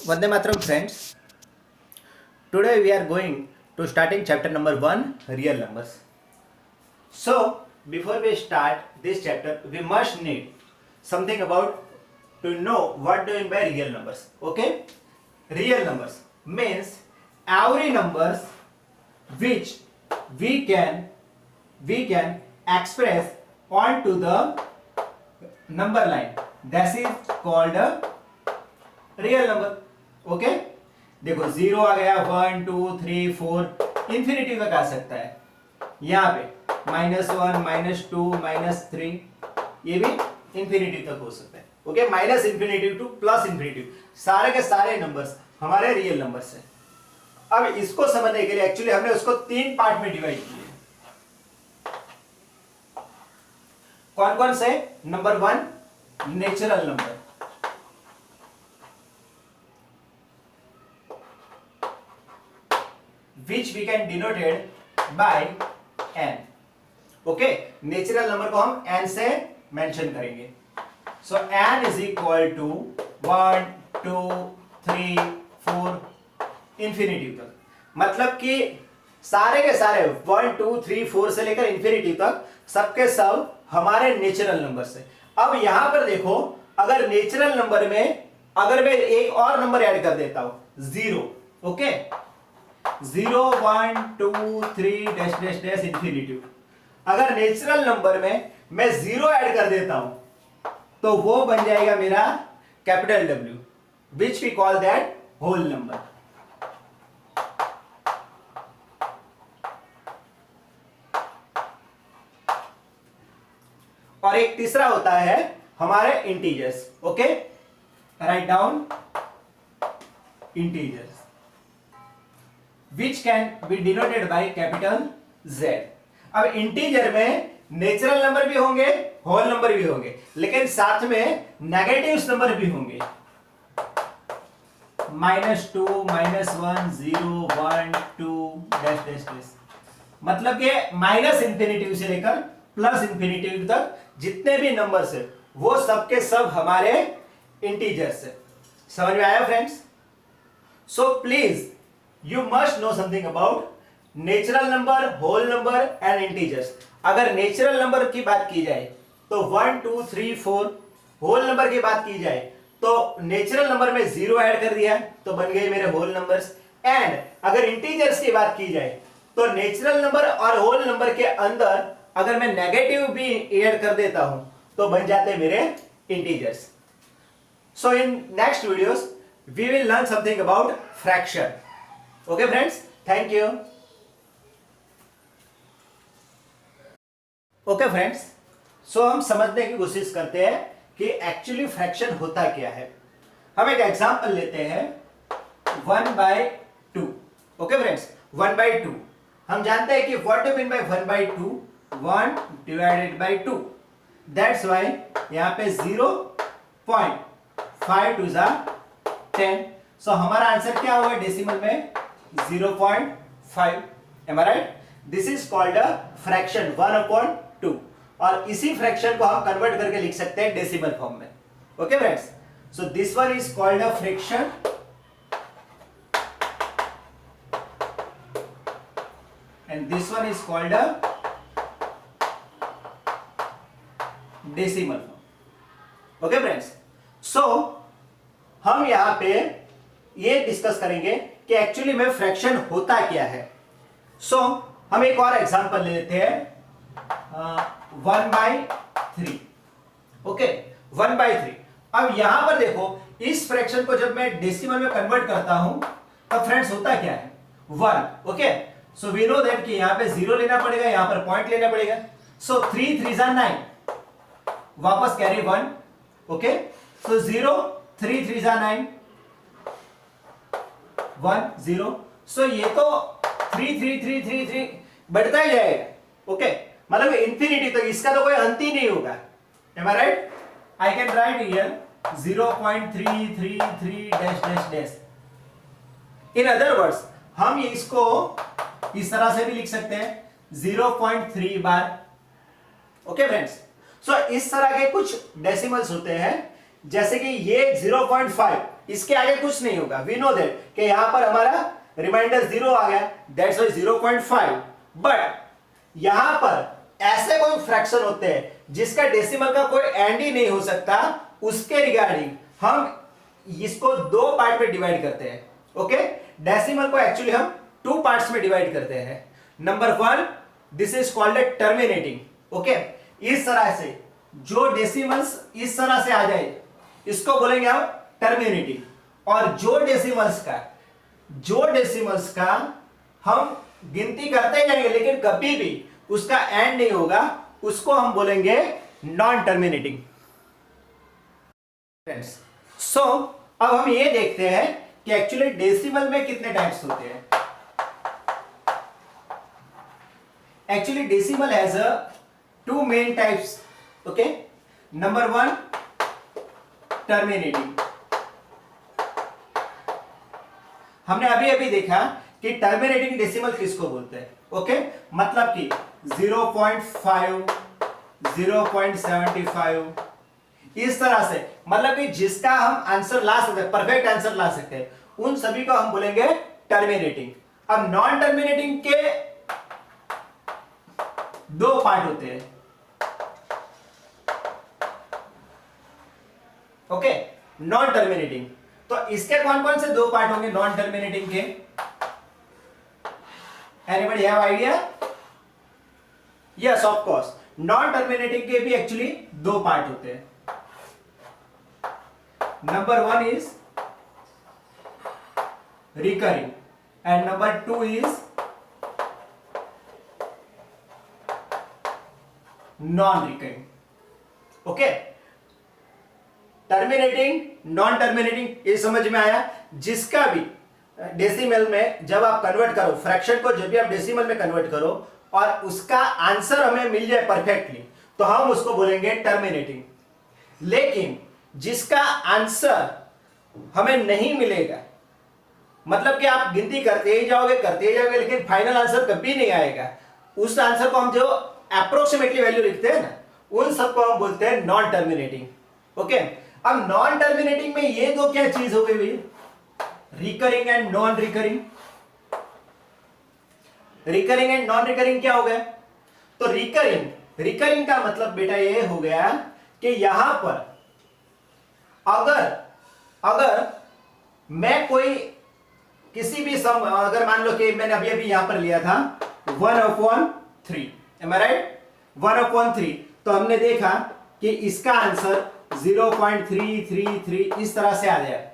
Vande Mataram friends. Today we are going to starting chapter number 1, real numbers. So before we start this chapter, we must need something about to know what do you mean by real numbers. Okay? Real numbers means every numbers which we can express onto the number line. That is called a real number. Okay, देखो zero आ गया, 1 2 3 4 infinity तक आ सकता है. यहाँ पे -1 -2 -3 ये भी infinity तक हो सकता है. Okay, minus infinity two plus infinity, सारे के सारे नंबर्स हमारे रियल नंबर्स है. अब इसको समझने के लिए एक्चुअली हमने उसको 3 पार्ट में डिवाइड किए. कौन कौन से? Number 1 natural number, which we can denoted by n. Okay, natural number को हम n से मेंशन करेंगे. So n is equal to 1 2 3 4 infinity तक. मतलब कि सारे के सारे 1 2 3 4 से लेकर इंफिनिटी तक सबके सब हमारे नेचुरल नंबर से. अब यहां पर देखो, अगर नेचुरल नंबर में अगर मैं एक और नंबर ऐड कर देता हूं 0, okay, 0 1 2 3 dash dash dash infinity, अगर नेचुरल नंबर में मैं 0 ऐड कर देता हूं तो वो बन जाएगा मेरा capital W, which we call that whole number. और एक तीसरा होता है हमारे integers. Okay, write down integers which can be denoted by capital Z. अब इंटीजर में नेचुरल नंबर भी होंगे, होल नंबर भी होंगे, लेकिन साथ में नेगेटिव्स नंबर भी होंगे. -2 -1 0 1 2 डैश डैश डैश. मतलब कि माइनस इंफिनिटी से लेकर प्लस इंफिनिटी तक जितने भी नंबर्स है वो सबके सब हमारे इंटीजर्स है. समझ में आया friends? So please you must know something about natural number, whole number and integers. अगर नेचुरल नंबर की बात की जाए तो 1 2 3 4, होल नंबर की बात की जाए तो नेचुरल नंबर में 0 ऐड कर दिया तो बन गए मेरे होल नंबर्स. एंड अगर इंटीजर्स की बात की जाए तो नेचुरल नंबर और होल नंबर के अंदर अगर मैं नेगेटिव भी ऐड कर देता हूं तो बन जाते मेरे integers. So in next videos we will learn something about fraction. Okay friends, thank you. Okay friends, so हम समझने की कोशिश करते हैं कि एक्चुअली फ्रैक्शन होता क्या है. हम एक एग्जांपल लेते हैं 1/2. ओके फ्रेंड्स, 1/2 हम जानते हैं कि what do mean by 1/2, 1 divided by 2. That's why यहां पे 0.5 टू ज़ा 10. सो हमारा आंसर क्या होगा डेसिमल में? 0.5. Am I right? This is called a fraction 1/2. और इसी फ्रैक्शन को हम कन्वर्ट करके लिख सकते हैं डेसिमल फॉर्म में. Okay friends, so this one is called a fraction and this one is called a decimal form. Okay friends, so हम यहां पे ये डिस्कस करेंगे कि एक्चुअली में फ्रैक्शन होता क्या है. सो हम एक और एग्जांपल ले लेते हैं 1/3. ओके, 1/3. अब यहां पर देखो, इस फ्रैक्शन को जब मैं डेसिमल में कन्वर्ट करता हूं तब फ्रेंड्स होता क्या है? 1. Okay, so we know that कि यहां पे 0 लेना पड़ेगा, यहां पर पॉइंट लेना पड़ेगा. सो 3 3 ज़ा 9, वापस कैरी 1. ओके, सो 0 3 3 ज़ा 9, 1 0. सो ये तो 3 3 3 3 3 बढ़ता ही जाएगा. ओके, मतलब इंफिनिटी तक, इसका तो कोई अंत ही नहीं होगा. Am I right? I can write here 0.333 dash dash dash. In other words हम इसको इस तरह से भी लिख सकते हैं 0.3 बार. ओके फ्रेंड्स, सो इस तरह के कुछ डेसिमल्स होते हैं, जैसे कि ये 0.5 इसके आगे कुछ नहीं होगा। वी नो दैट कि यहां पर हमारा रिमाइंडर 0 आ गया, दैट्स वाई 0.5। बट यहां पर ऐसे कोई फ्रैक्शन होते हैं जिसका डेसिमल का कोई एंड ही नहीं हो सकता, उसके रिगार्डिंग हम इसको दो पार्ट में डिवाइड करते हैं। ओके, डेसिमल को एक्चुअली हम टू पार्ट्स में डिवाइड करते हैं। Number 1, this is called a terminating. Okay, इस तरह से जो डेसिमल्स इस तरह से आ जाए इसको बोलेंगे हम टर्मिनेटिंग। और जो डेसिमल्स का हम गिनती करते जाएंगे लेकिन कभी भी उसका एंड नहीं होगा, उसको हम बोलेंगे नॉन टर्मिनेटिंग। फ्रेंड्स, सो अब हम ये देखते हैं कि एक्चुअली डेसिमल में कितने टाइप्स होते हैं। Actually decimal has two main types. Okay, number 1, terminating. हमने अभी अभी देखा कि टर्मिनेटिंग डेसिमल किसको बोलते हैं। ओके, मतलब कि 0.5, 0.75 इस तरह से, मतलब कि जिसका हम आंसर ला सकते हैं, परफेक्ट आंसर ला सकते हैं, उन सभी को हम बोलेंगे टर्मिनेटिंग। अब नॉन टर्मिनेटिंग के दो पार्ट होते हैं। ओके, नॉन टर्मिनेटिंग, तो इसके कौन कौन से दो पार्ट होंगे नॉन टर्मिनेटिंग के? Anybody have idea? Yes, of course, non terminating के भी एक्चुअली दो पार्ट होते हैं। Number 1 is recurring and number 2 is non recurring. Okay, terminating, non terminating, ये समझ में आया? जिसका भी डेसिमल में जब आप कन्वर्ट करो, फ्रैक्शन को जब भी आप डेसिमल में कन्वर्ट करो और उसका आंसर हमें मिल जाए परफेक्टली, तो हम उसको बोलेंगे टर्मिनेटिंग। लेकिन जिसका आंसर हमें नहीं मिलेगा, मतलब कि आप गिनती करते ही जाओगे लेकिन फाइनल आंसर कभी नहीं आएगा, उस आंसर को हम जो अप्रोक्सीमेटली वैल्यू लिखते हैं ना, उन सबको हम बोलते हैं नॉन टर्मिनेटिंग। ओके, अब नॉन टर्मिनेटिंग में ये दो क्या चीज हो गई भाई? Recurring and non recurring. Recurring and non recurring क्या हो गया? तो रिकरिंग का मतलब बेटा ये हो गया कि यहां पर अगर मैं कोई किसी भी सम, अगर मान लो कि मैंने अभी यहां पर लिया था 1/3, am I right? 1/3, तो हमने देखा कि इसका आंसर 0.333 इस तरह से आ जाए,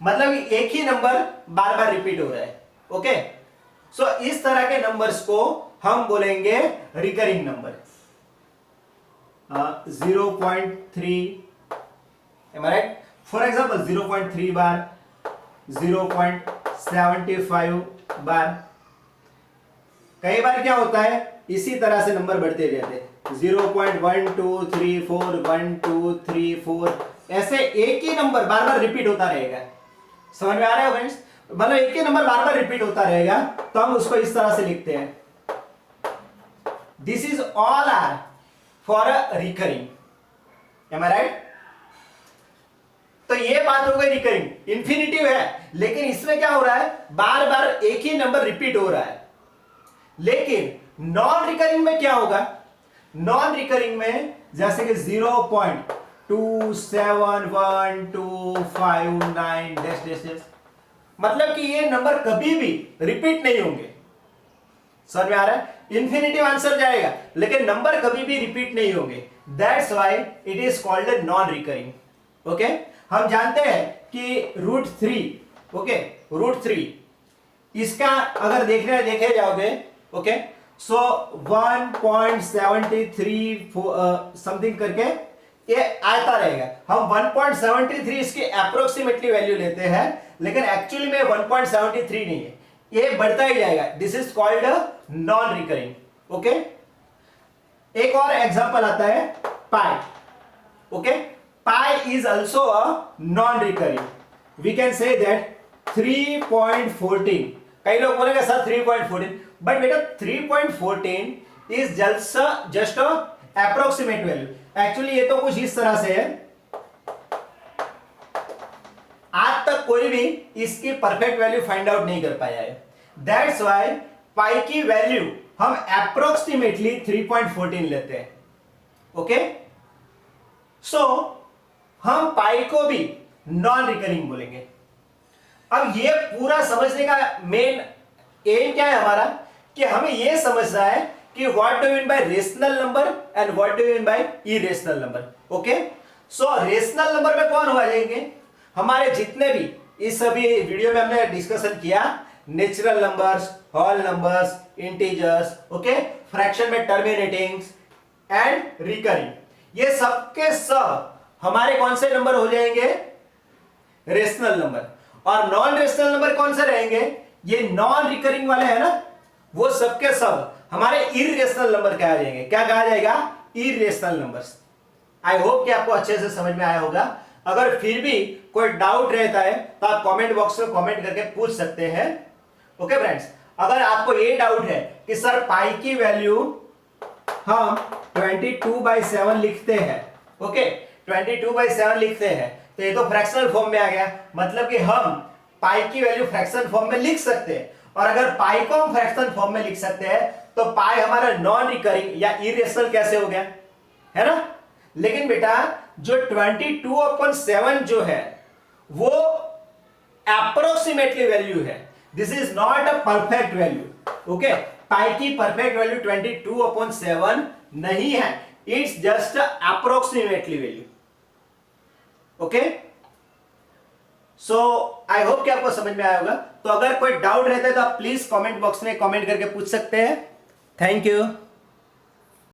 मतलब एक ही नंबर बार बार रिपीट हो रहा है। ओके, सो इस तरह के नंबर्स को हम बोलेंगे recurring number. 0.3, am I right? For example 0.3 बार, 0.75 बार। कई बार क्या होता है, इसी तरह से नंबर बढ़ते रहते हैं, 0.1234, 1 2 3 4, ऐसे एक ही नंबर बार बार रिपीट होता रहेगा। समझ में आ रहा है फ्रेंड्स? मतलब एक ही नंबर बार बार रिपीट होता रहेगा, तो हम उसको इस तरह से लिखते हैं, this is all are for a recurring. Am I right? तो ये बात हो गई रिकरिंग। इंफिनिटिव है, लेकिन इसमें क्या हो रहा है, बार बार एक ही नंबर रिपीट हो रहा है। लेकिन नॉन रिकरिंग में क्या होगा? नॉन रिकरिंग में जैसे कि 0.2711259 डैश डैश डैश, मतलब कि ये नंबर कभी भी रिपीट नहीं होंगे। समझ में आ रहा है? इंफिनिटिव आंसर जाएगा लेकिन नंबर कभी भी रिपीट नहीं होंगे, that's why it is called a non recurring. Okay, हम जानते हैं कि √3, ओके, √3 इसका अगर देखे जाओगे, ओके, सो 1.73 समथिंग करके ये आता रहेगा। हम 1.73 इसकी अप्रोक्सीमेटली वैल्यू लेते हैं, लेकिन एक्चुअली में 1.73 नहीं है, ये बढ़ता ही जाएगा। This is called non recurring. Okay, एक और एग्जांपल आता है pi. Okay, pi is also a non recurring. We can say that 3.14। कई लोग बोलेंगे सर 3.14, बट बेटा 3.14 is just approximate value. Actually ये तो कुछ इस तरह से है, तक कोई भी इसकी परफेक्ट वैल्यू फाइंड आउट नहीं कर पाया है। दैट्स वाई पाई की वैल्यू हम अप्रोक्सीमेटली 3.14 लेते हैं। ओके, सो हम पाई को भी नॉन रिकरिंग बोलेंगे। अब ये पूरा समझने का मेन एम क्या है हमारा, कि हमें यह समझना है कि what do mean by rational number and what do mean by irrational number. Okay, so rational number में कौन हो जाएंगे, हमारे जितने भी इस सभी वीडियो में हमने डिस्कशन किया, natural numbers, whole numbers, integers, okay, fraction में टर्मिनेटिंग एंड रिकरिंग, ये सबके सब हमारे कौन से नंबर हो जाएंगे, रेशनल नंबर। और नॉन रेशनल नंबर कौन से रहेंगे, ये नॉन रिकरिंग वाले हैं ना, वो सबके सब हमारे इरेशनल नंबर कहा जाएंगे। क्या कहा जाएगा, इरेशनल नंबर्स। आई होप कि आपको अच्छे से समझ में आया होगा। अगर फिर भी कोई डाउट रहता है तो आप कमेंट बॉक्स में कमेंट करके पूछ सकते हैं। ओके फ्रेंड्स, अगर आपको ये डाउट है कि सर पाई की वैल्यू हम 22/7 लिखते हैं, ओके, 22/7 लिखते हैं, तो ये तो फ्रैक्शनल फॉर्म में आ गया, मतलब कि हम पाई की वैल्यू फ्रैक्शनल फॉर्म में लिख सकते हैं। और अगर पाई को हम फ्रैक्शनल फॉर्म में लिख सकते हैं तो पाई हमारा नॉन रिकरिंग या इरेशनल कैसे हो गया, है ना। लेकिन बेटा जो 22/7 जो है वो अप्रोक्सीमेटली वैल्यू है, this is not a perfect value. Okay, pi की परफेक्ट वैल्यू 22/7 नहीं है, it's just approximately value. Okay, so I hope कि आपको समझ में आया होगा। तो अगर कोई डाउट रहता है तो आप प्लीज कमेंट बॉक्स में कमेंट करके पूछ सकते हैं। Thank you.